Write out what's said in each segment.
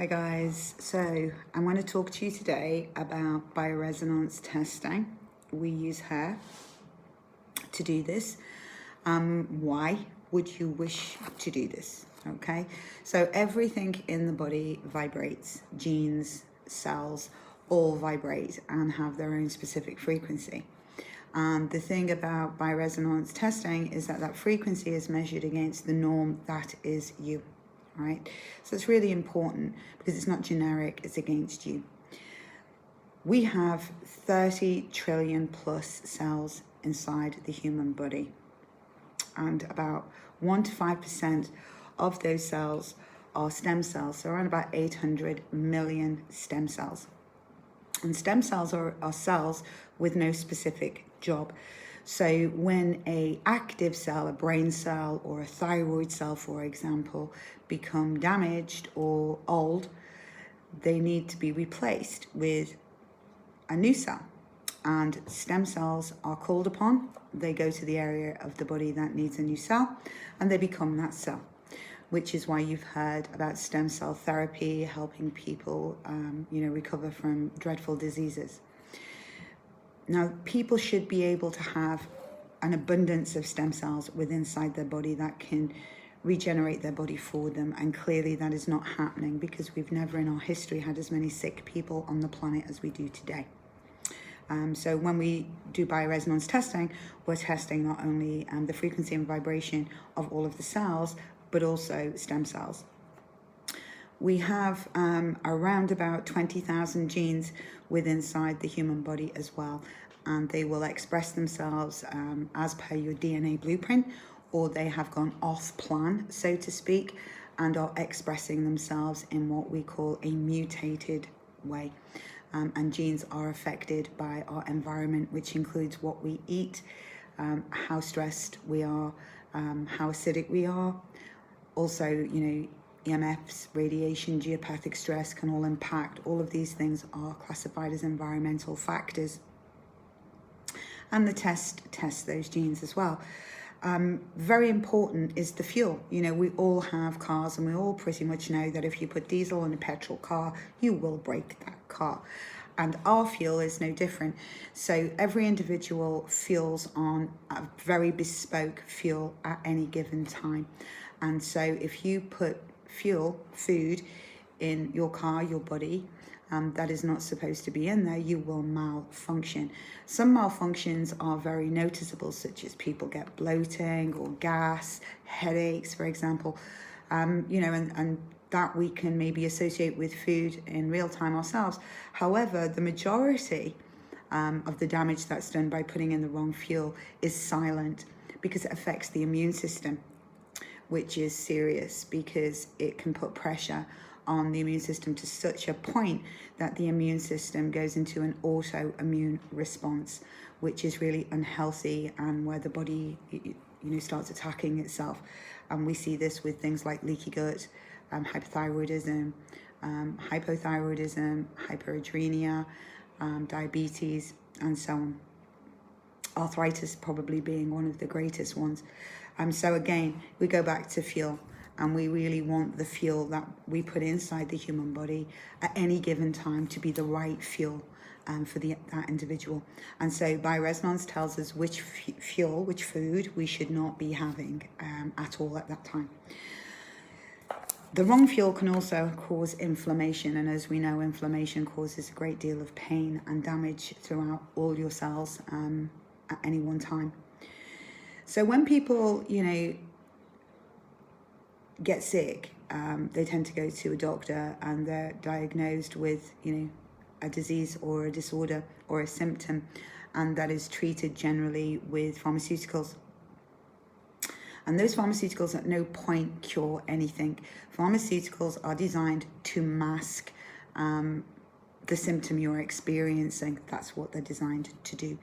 Hi guys, so I'm going to talk to you today about bioresonance testing. We use hair to do this. Why would you wish to do this? Okay, so everything in the body vibrates. Genes, cells, all vibrate and have their own specific frequency. The thing about bioresonance testing is that frequency is measured against the norm that is you. Right? So it's really important because it's not generic, it's against you. We have 30 trillion plus cells inside the human body, and about 1 to 5% of those cells are stem cells, so around about 800 million stem cells. And stem cells are cells with no specific job. So when an active cell, a brain cell or a thyroid cell, for example, become damaged or old, they need to be replaced with a new cell. And stem cells are called upon. They go to the area of the body that needs a new cell and they become that cell, which is why you've heard about stem cell therapy helping people recover from dreadful diseases. Now, people should be able to have an abundance of stem cells inside their body that can regenerate their body for them, and clearly that is not happening because we've never in our history had as many sick people on the planet as we do today. So when we do bioresonance testing, we're testing not only the frequency and vibration of all of the cells, but also stem cells. We have around about 20,000 genes inside the human body as well, and they will express themselves as per your DNA blueprint, or they have gone off plan, so to speak, and are expressing themselves in what we call a mutated way. And genes are affected by our environment, which includes what we eat, how stressed we are, how acidic we are. Also, EMFs, radiation, geopathic stress can all impact. All of these things are classified as environmental factors. And the test tests those genes as well. Very important is the fuel. We all have cars and we all pretty much know that if you put diesel in a petrol car, you will break that car. And our fuel is no different. So every individual fuels on a very bespoke fuel at any given time. And so if you put food in your car, your body, that is not supposed to be in there, you will malfunction. Some malfunctions are very noticeable, such as people get bloating or gas, headaches, for example, and that we can maybe associate with food in real time ourselves. However, the majority of the damage that's done by putting in the wrong fuel is silent because it affects the immune system, which is serious because it can put pressure on the immune system to such a point that the immune system goes into an autoimmune response, which is really unhealthy and where the body starts attacking itself. And we see this with things like leaky gut, hypothyroidism, hypothyroidism, hyperadrenia, diabetes, and so on. Arthritis probably being one of the greatest ones. So again, we go back to fuel, and we really want the fuel that we put inside the human body at any given time to be the right fuel for that individual. And so bioresonance tells us which fuel, which food we should not be having at all at that time. The wrong fuel can also cause inflammation, and as we know, inflammation causes a great deal of pain and damage throughout all your cells at any one time. So when people, get sick, they tend to go to a doctor and they're diagnosed with, a disease or a disorder or a symptom, and that is treated generally with pharmaceuticals. And those pharmaceuticals at no point cure anything. Pharmaceuticals are designed to mask the symptom you're experiencing. That's what they're designed to do.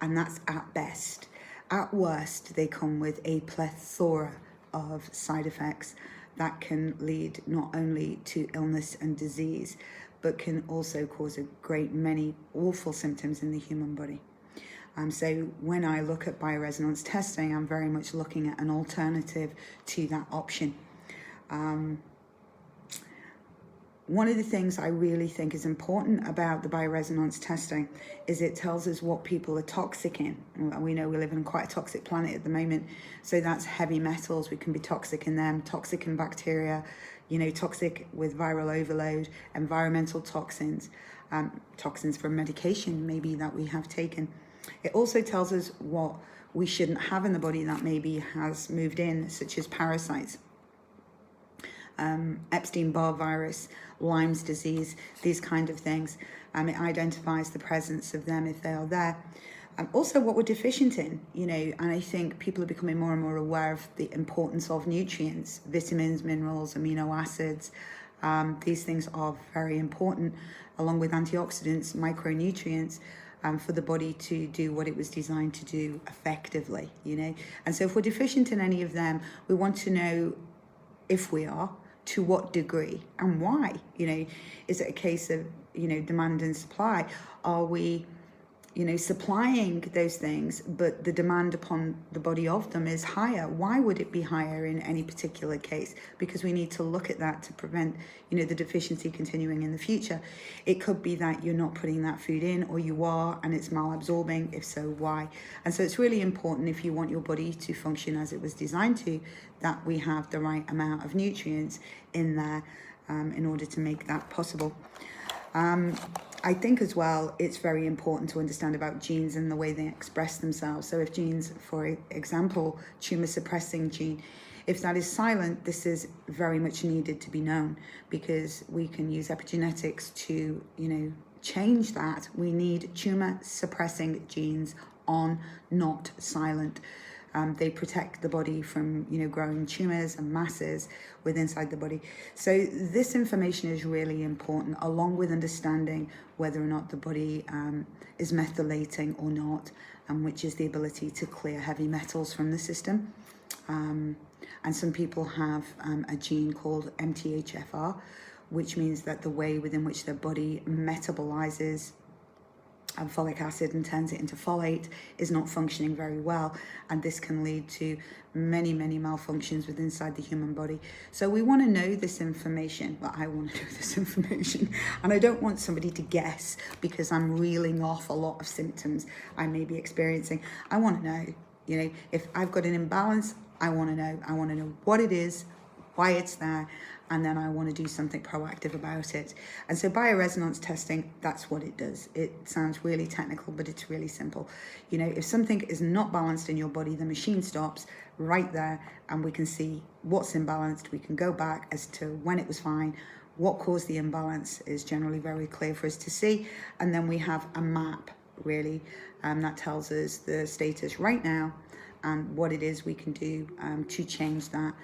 And that's at best. At worst, they come with a plethora of side effects that can lead not only to illness and disease, but can also cause a great many awful symptoms in the human body. So when I look at bioresonance testing, I'm very much looking at an alternative to that option. one of the things I really think is important about the bioresonance testing is it tells us what people are toxic in. And we know we live in quite a toxic planet at the moment. So that's heavy metals. We can be toxic in them, toxic in bacteria, toxic with viral overload, environmental toxins, toxins from medication maybe that we have taken. It also tells us what we shouldn't have in the body that maybe has moved in, such as parasites. Epstein-Barr virus, Lyme's disease, these kind of things. It identifies the presence of them if they are there. Also what we're deficient in, and I think people are becoming more and more aware of the importance of nutrients, vitamins, minerals, amino acids. These things are very important, along with antioxidants, micronutrients, for the body to do what it was designed to do effectively, And so if we're deficient in any of them, we want to know if we are, to what degree and why. Is it a case of demand and supply? Are we supplying those things, but the demand upon the body of them is higher? Why would it be higher in any particular case? Because we need to look at that to prevent the deficiency continuing in the future. It could be that you're not putting that food in, or you are and it's malabsorbing. If so, why? And so it's really important, if you want your body to function as it was designed to, that we have the right amount of nutrients in there in order to make that possible. I think as well, it's very important to understand about genes and the way they express themselves. So if genes, for example, tumor suppressing gene, if that is silent, this is very much needed to be known, because we can use epigenetics to, change that. We need tumor suppressing genes on, not silent. They protect the body from, growing tumors and masses inside the body. So this information is really important, along with understanding whether or not the body is methylating or not, which is the ability to clear heavy metals from the system. And some people have a gene called MTHFR, which means that the way within which their body metabolizes folic acid and turns it into folate is not functioning very well, and this can lead to many malfunctions inside the human body. So we want to know this information. Well, I want to know this information, and I don't want somebody to guess, because I'm reeling off a lot of symptoms I may be experiencing. I want to know, if I've got an imbalance, I want to know what it is, why it's there, and then I want to do something proactive about it. And so bioresonance testing, that's what it does. It sounds really technical, but it's really simple. If something is not balanced in your body, the machine stops right there, and we can see what's imbalanced. We can go back as to when it was fine. What caused the imbalance is generally very clear for us to see. And then we have a map, really, that tells us the status right now and what it is we can do to change that.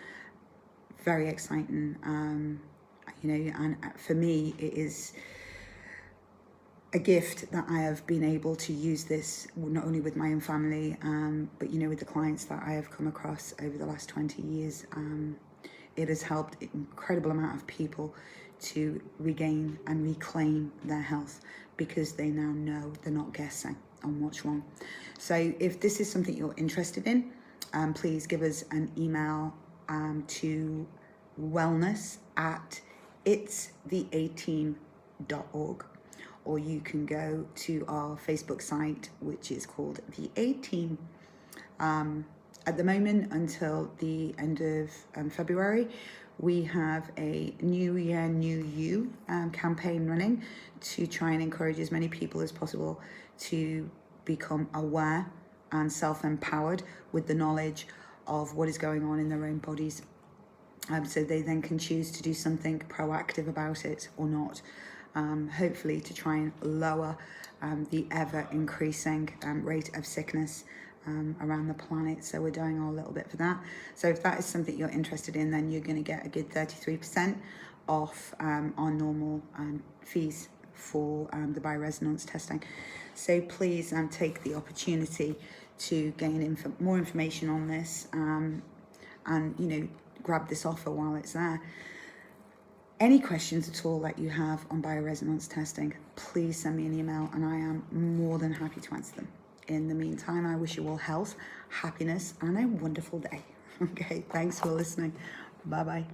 Very exciting, and for me it is a gift that I have been able to use this not only with my own family, but with the clients that I have come across over the last 20 years. It has helped an incredible amount of people to regain and reclaim their health, because they now know they're not guessing on what's wrong. So if this is something you're interested in, please give us an email to wellness@itstheateam.org, or you can go to our Facebook site, which is called The A-Team. At the moment, until the end of February, we have a New Year, New You campaign running to try and encourage as many people as possible to become aware and self-empowered with the knowledge of what is going on in their own bodies. So they then can choose to do something proactive about it or not, hopefully to try and lower the ever-increasing rate of sickness around the planet. So we're doing our little bit for that. So if that is something you're interested in, then you're going to get a good 33% off our normal fees for the bioresonance testing. So please take the opportunity to gain more information on this, and grab this offer while it's there. Any questions at all that you have on bioresonance testing, please send me an email, and I am more than happy to answer them. In the meantime, I wish you all health, happiness, and a wonderful day. Okay, thanks for listening. Bye-bye.